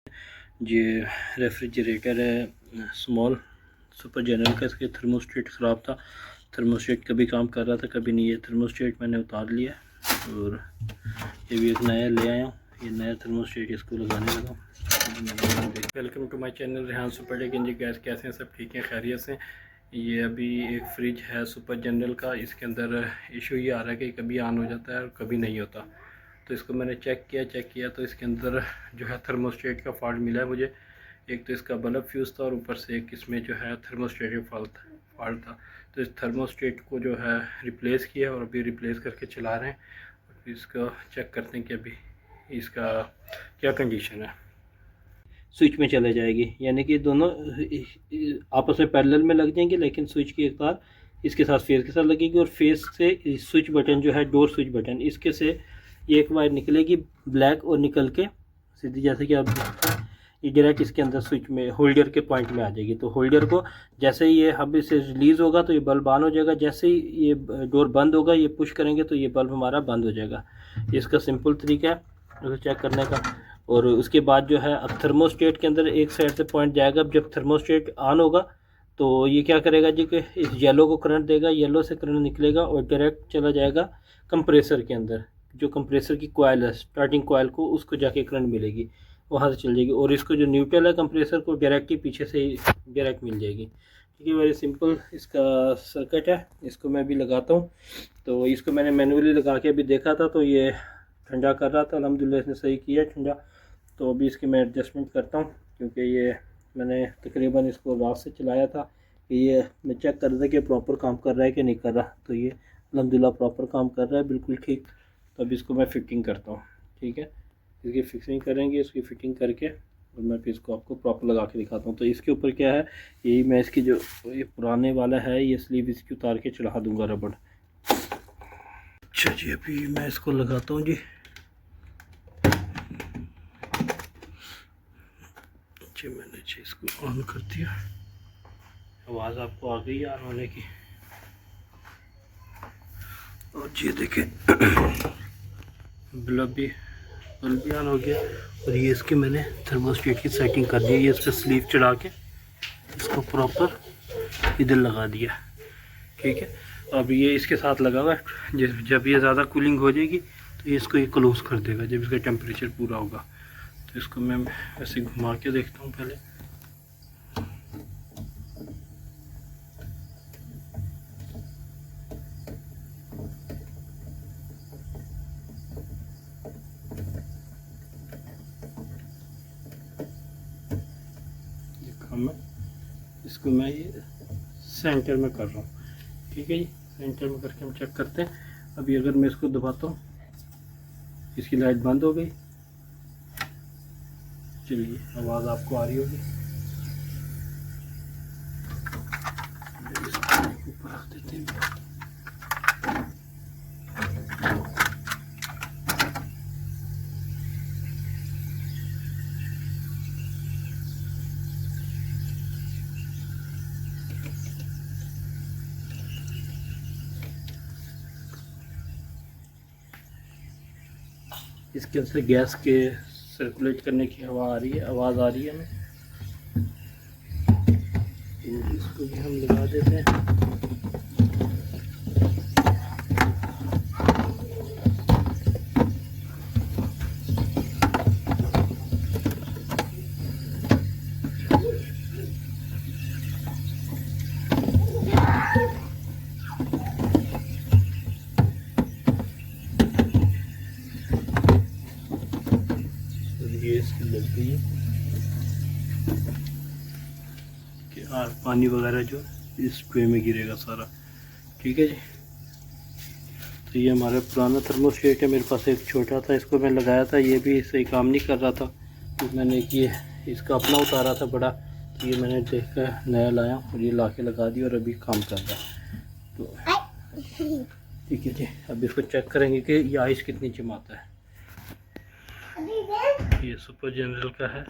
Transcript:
ये रेफ्रिजरेटर है small super general का। इसके थर्मोस्टेट ख़राब था, थर्मोस्टेट कभी काम कर रहा था कभी नहीं। ये थर्मोस्टेट मैंने उतार लिया और ये भी एक नया ले आया हूँ। ये नया थर्मोस्टेट इसको लगाने लगा। Welcome to my channel Rehan super tech. जी गैस कैसे हैं, सब ठीक हैं, खैरियत से। ये अभी एक फ्रिज है सुपर जनरल का। इसके अंदर इशू ये आ रहा है कि कभी ऑन हो जाता है और कभी नहीं होता। तो इसको मैंने चेक किया तो इसके अंदर जो है थर्मोस्टेट का फॉल्ट मिला है मुझे। एक तो इसका बल्ब फ्यूज़ था और ऊपर से एक इसमें जो है थर्मोस्टेट का फॉल्ट था। तो इस थर्मोस्टेट को जो है रिप्लेस किया और अभी रिप्लेस करके चला रहे हैं। और फिर इसको चेक करते हैं कि अभी इसका क्या कंडीशन है। स्विच में चले जाएगी, यानी कि दोनों आपस में पैरेलल में लग जाएंगे, लेकिन स्विच की एक तार इसके साथ फेस के साथ लगेगी और फेस से स्विच बटन जो है डोर स्विच बटन, इसके से एक वायर निकलेगी ब्लैक और निकल के सीधी, जैसे कि आप ये डायरेक्ट इसके अंदर स्विच में होल्डर के पॉइंट में आ जाएगी। तो होल्डर को जैसे ही ये हब से रिलीज़ होगा तो ये बल्ब ऑन हो जाएगा, जैसे ही ये डोर बंद होगा ये पुश करेंगे तो ये बल्ब हमारा बंद हो जाएगा। इसका सिंपल तरीका है उसको चेक करने का। और उसके बाद जो है अब थर्मोस्टेट के अंदर एक साइड से पॉइंट जाएगा। जब थर्मोस्टेट ऑन होगा तो ये क्या करेगा जी कि इस येलो को करंट देगा, येलो से करंट निकलेगा और डायरेक्ट चला जाएगा कंप्रेसर के अंदर। जो कंप्रेसर की कॉइल है, स्टार्टिंग कॉइल को, उसको जाके करंट मिलेगी, वहाँ से चल जाएगी। और इसको जो न्यूट्रल है कंप्रेसर को डायरेक्ट ही पीछे से ही डायरेक्ट मिल जाएगी। ठीक है, वेरी सिंपल इसका सर्किट है। इसको मैं भी लगाता हूँ। तो इसको मैंने मैनुअली लगा के अभी देखा था तो ये ठंडा कर रहा था, अल्हम्दुलिल्लाह इसने सही किया ठंडा। तो अभी इसकी मैं एडजस्टमेंट करता हूँ, क्योंकि ये मैंने तकरीबन इसको रात से चलाया था कि ये मैं चेक कर रहा था कि प्रॉपर काम कर रहा है कि नहीं कर रहा। तो ये अल्हम्दुलिल्लाह प्रॉपर काम कर रहा है, बिल्कुल ठीक। तो अभी इसको मैं फिटिंग करता हूँ। ठीक है, इसकी फिक्सिंग करेंगे, इसकी फिटिंग करके और मैं फिर इसको आपको प्रॉपर लगा के दिखाता हूँ। तो इसके ऊपर क्या है, यही मैं इसकी जो ये पुराने वाला है ये स्लीव इसकी उतार के चढ़ा दूँगा रबड़। अच्छा जी, अभी मैं इसको लगाता हूँ जी। जी मैंने इसको ऑन कर दिया, आवाज़ आपको आ गई ऑन होने की। और ये देखें बल्ब भी ऑन हो गया। और ये इसके मैंने थर्मोस्टेट की सेटिंग कर दी है। ये इस पर स्लीव चढ़ा के इसको प्रॉपर इधर लगा दिया। ठीक है, अब ये इसके साथ लगा हुआ है। जब ये ज़्यादा कूलिंग हो जाएगी तो ये इसको ये क्लोज़ कर देगा जब इसका टेम्परेचर पूरा होगा। तो इसको मैं ऐसे घुमा के देखता हूँ पहले। इसको मैं ये सेंटर में कर रहा हूँ। ठीक है जी, सेंटर में करके हम चेक करते हैं। अभी अगर मैं इसको दबाता हूँ, इसकी लाइट बंद हो गई। चलिए, आवाज़ आपको आ रही होगी। ऊपर रख देते हैं। इसके अंदर से गैस के सर्कुलेट करने की हवा आ रही है, आवाज़ आ रही है हमें। इसको भी हम लगा देते हैं। ये इसकी लग गई है कि पानी वगैरह जो इस ट्रे में गिरेगा सारा। ठीक है जी, तो ये हमारा पुराना थर्मोस्टेट है। मेरे पास एक छोटा था, इसको मैं लगाया था, ये भी सही काम नहीं कर रहा था। तो मैंने ये इसका अपना उतारा था बड़ा, तो ये मैंने देखकर नया लाया और ये ला के लगा दिया और अभी काम कर रहा है। तो ठीक है जी, अब इसको चेक करेंगे कि ये आइस कितनी जमाता है। ये सुपर जनरल का है।